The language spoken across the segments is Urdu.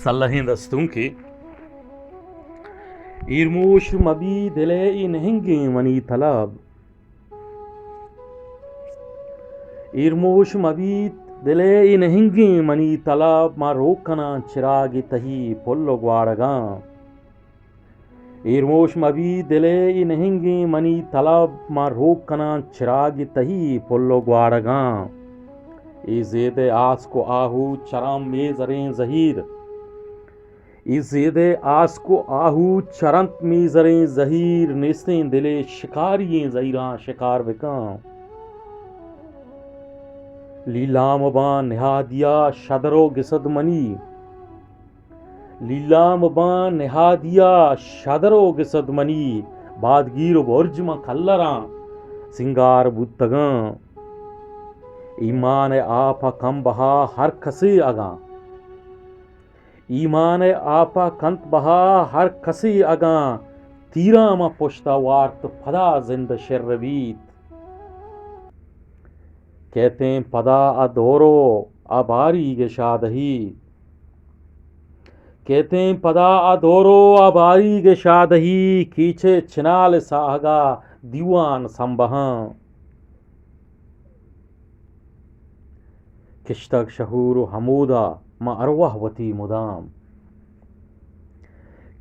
سلہیں دستوں کی ایرموش مبی دلے نہنگے منی طلب ایرموش مبی دلے نہنگے منی طلب ما روکنا چراغ تہی پلو گواڑگاں ایرموش مبی دلے نہنگے منی طلب ما روکنا چراغ تہی پلو گواڑگاں ای زید آس کو آہو چرم میزریں زہیر ای زید آس کو آہو چرنت میزریں زہیر نیستیں دلے شکارییں زہیراں شکار بکاں لیلام بان نہادیا شدرو گسد منی لیلام بان نہادیا شدرو گسد منی بادگیر و برج ما کلراں سنگار بودتگاں ایمان آپا کم بہا ہر کسی اگاں ایمان آپا کنت بہا ہر کسی اگاں تیرا ما پشتا وارت پدا زند شرویت کہتے ہیں پدا ادورو آباری گشادہی کہتے ہیں پدا ادورو آباری گشادہی کیچے چنال ساہگا دیوان سنبہاں کشتگ شہور حمودا ما ارواح وتی مدام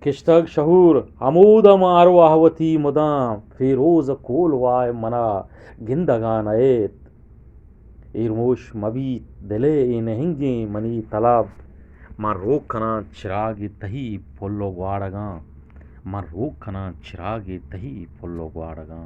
کشتگ شہور حمودا ما ارواح وتی مدام فیروز کول وائے منا گندگان ایت ایرموش مبیت دلے نہنگے منی طلب ما روکنا چراغ تہی پلو گواڑگاں ما روکنا چراغ تہی پلو گواڑگاں